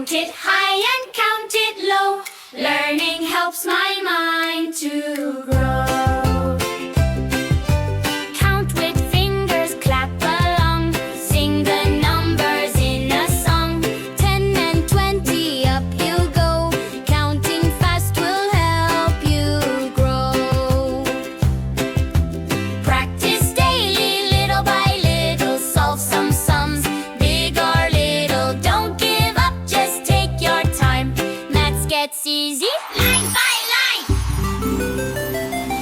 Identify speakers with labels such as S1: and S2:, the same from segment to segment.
S1: Count it high and count it low. Learning helps my mind to grow. Count with fingers, clap along. Sing the numbers in a song. 10 and 20, up you go. Counting fast will help you grow. Practice daily, little by little. Solve some sums, big or little. Don't give up, just take your time. Maths gets easy line by line.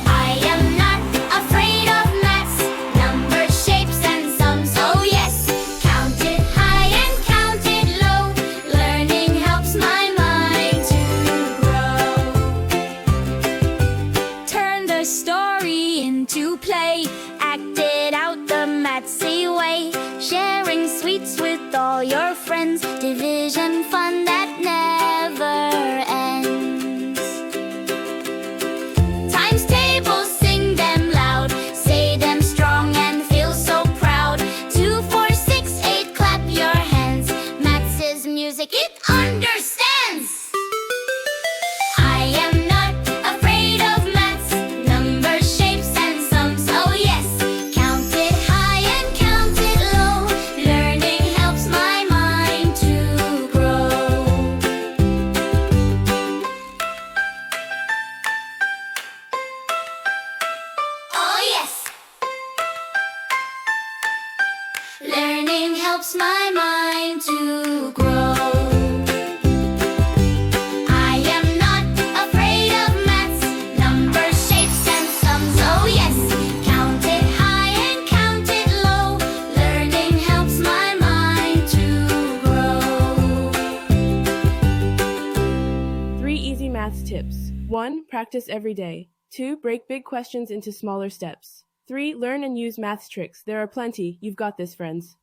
S1: I am not afraid of maths, numbers, shapes, and sums. Oh yes, count it high and count it low. Learning helps my mind to grow. Turn the story into play. Act it out the mathsy way. Sharing sweets with all your friends. Division fun that never ends. Times tables, sing them loud. Say them strong and feel so proud. 2, 4, 6, 8, clap your hands. Maths is music, it understands. I am not afraid of maths, numbers, shapes, and sums. Oh yes, count it high and count it low. Learning helps my mind to grow. Oh yes, learning helps my mind to grow. I am not afraid of maths, numbers, shapes, and sums. Oh yes, count it high and count it low. Learning helps my mind to grow.
S2: 3 easy maths tips. 1. Practice every day. 2. Break big questions into smaller steps. 3. Learn and use maths tricks. There are plenty. You've got this, friends.